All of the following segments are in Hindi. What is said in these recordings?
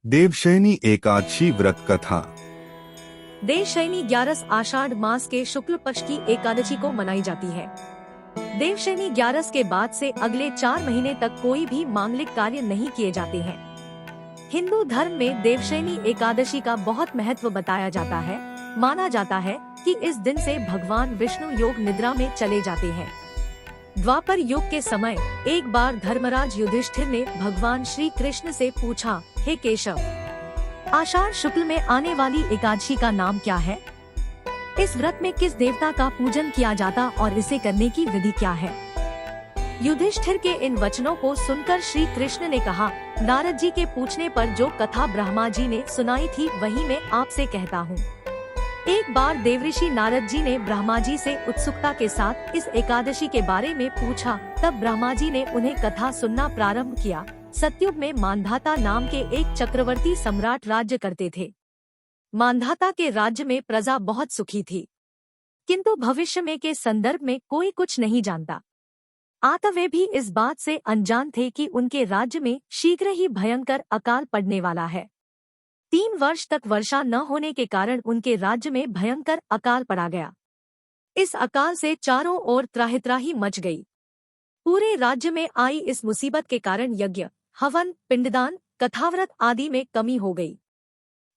देवशयनी एकादशी व्रत कथा। देवशयनी 11 आषाढ़ मास के शुक्ल पक्ष की एकादशी को मनाई जाती है। देवशयनी 11 के बाद से अगले 4 महीने तक कोई भी मांगलिक कार्य नहीं किए जाते हैं। हिंदू धर्म में देवशयनी एकादशी का बहुत महत्व बताया जाता है। माना जाता है कि इस दिन से भगवान विष्णु योग निद्रा में चले जाते हैं। द्वापर युग के समय एक बार धर्मराज युधिष्ठिर ने भगवान श्री कृष्ण से पूछा, हे केशव, आषाढ़ शुक्ल में आने वाली एकादशी का नाम क्या है? इस व्रत में किस देवता का पूजन किया जाता और इसे करने की विधि क्या है? युधिष्ठिर के इन वचनों को सुनकर श्री कृष्ण ने कहा, नारद जी के पूछने पर जो कथा ब्रह्मा जी ने सुनाई थी वही मैं आपसे कहता हूँ। एक बार देवऋषि नारद जी ने ब्रह्मा जी से उत्सुकता के साथ इस एकादशी के बारे में पूछा। तब ब्रह्मा जी ने उन्हें कथा सुनना प्रारंभ किया। सतयुग में मांधाता नाम के एक चक्रवर्ती सम्राट राज्य करते थे। मांधाता के राज्य में प्रजा बहुत सुखी थी, किंतु भविष्य में के संदर्भ में कोई कुछ नहीं जानता। अतः वे भी इस बात से अनजान थे कि उनके राज्य में शीघ्र ही भयंकर अकाल पड़ने वाला है। 3 वर्ष तक वर्षा न होने के कारण उनके राज्य में भयंकर अकाल पड़ा गया। इस अकाल से चारों ओर त्राहि मच गई। पूरे राज्य में आई इस मुसीबत के कारण यज्ञ, हवन, पिंडदान, कथाव्रत आदि में कमी हो गई।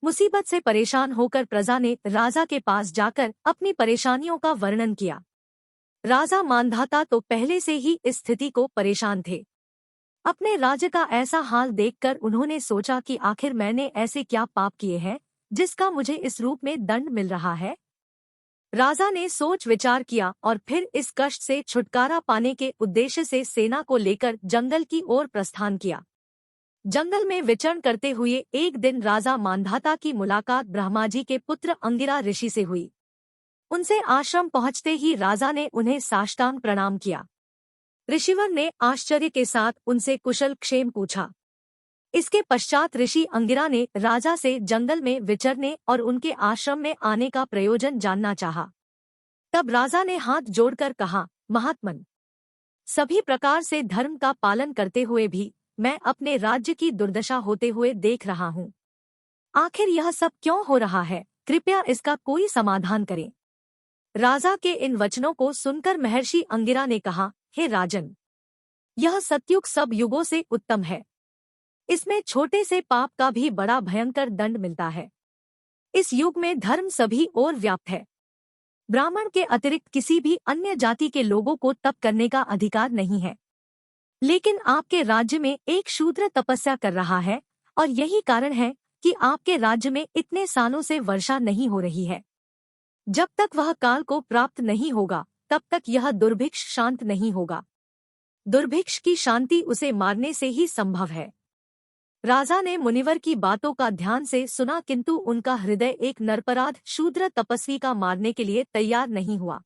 मुसीबत से परेशान होकर प्रजा ने राजा के पास जाकर अपनी परेशानियों का वर्णन किया। राजा मांधाता तो पहले से ही इस स्थिति को परेशान थे। अपने राज्य का ऐसा हाल देखकर उन्होंने सोचा कि आखिर मैंने ऐसे क्या पाप किए हैं जिसका मुझे इस रूप में दंड मिल रहा है। राजा ने सोच विचार किया और फिर इस कष्ट से छुटकारा पाने के उद्देश्य से सेना को लेकर जंगल की ओर प्रस्थान किया। जंगल में विचरण करते हुए एक दिन राजा मांधाता की मुलाकात ब्रह्मा जी के पुत्र अंगिरा ऋषि से हुई। उनसे आश्रम पहुंचते ही राजा ने उन्हें साष्टांग प्रणाम किया। ऋषिवर ने आश्चर्य के साथ उनसे कुशल क्षेम पूछा। इसके पश्चात ऋषि अंगिरा ने राजा से जंगल में विचरने और उनके आश्रम में आने का प्रयोजन जानना चाहा। तब राजा ने हाथ जोड़कर कहा, महात्मन, सभी प्रकार से धर्म का पालन करते हुए भी मैं अपने राज्य की दुर्दशा होते हुए देख रहा हूँ। आखिर यह सब क्यों हो रहा है? कृपया इसका कोई समाधान करें। राजा के इन वचनों को सुनकर महर्षि अंगिरा ने कहा, हे राजन, यह सतयुग सब युगों से उत्तम है। इसमें छोटे से पाप का भी बड़ा भयंकर दंड मिलता है। इस युग में धर्म सभी ओर व्याप्त है। ब्राह्मण के अतिरिक्त किसी भी अन्य जाति के लोगों को तप करने का अधिकार नहीं है। लेकिन आपके राज्य में एक शूद्र तपस्या कर रहा है और यही कारण है कि आपके राज्य में इतने सालों से वर्षा नहीं हो रही है। जब तक वह काल को प्राप्त नहीं होगा तब तक यह दुर्भिक्ष शांत नहीं होगा। दुर्भिक्ष की शांति उसे मारने से ही संभव है। राजा ने मुनिवर की बातों का ध्यान से सुना, किंतु उनका हृदय एक निरपराध शूद्र तपस्वी का मारने के लिए तैयार नहीं हुआ।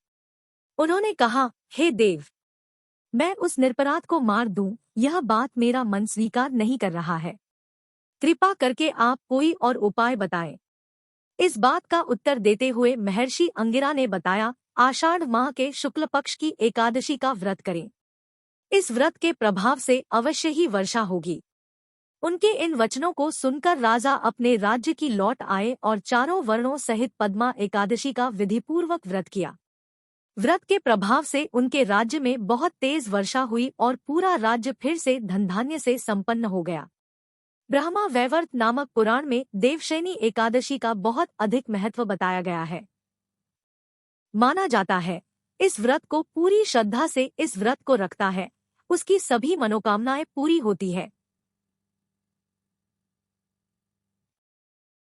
उन्होंने कहा, हे देव, मैं उस निरपराध को मार दूं, यह बात मेरा मन स्वीकार नहीं कर रहा है। कृपा करके आप कोई और उपाय बताएं। इस बात का उत्तर देते हुए महर्षि अंगिरा ने बताया, आषाढ़ माह के शुक्ल पक्ष की एकादशी का व्रत करें। इस व्रत के प्रभाव से अवश्य ही वर्षा होगी। उनके इन वचनों को सुनकर राजा अपने राज्य की लौट आए और चारों वर्णों सहित पद्मा एकादशी का विधिपूर्वक व्रत किया। व्रत के प्रभाव से उनके राज्य में बहुत तेज वर्षा हुई और पूरा राज्य फिर से धन धान्य से संपन्न हो गया। ब्रह्मा वैवर्त नामक पुराण में देवशयनी एकादशी का बहुत अधिक महत्व बताया गया है। माना जाता है, इस व्रत को पूरी श्रद्धा से इस व्रत को रखता है, उसकी सभी मनोकामनाएं पूरी होती है।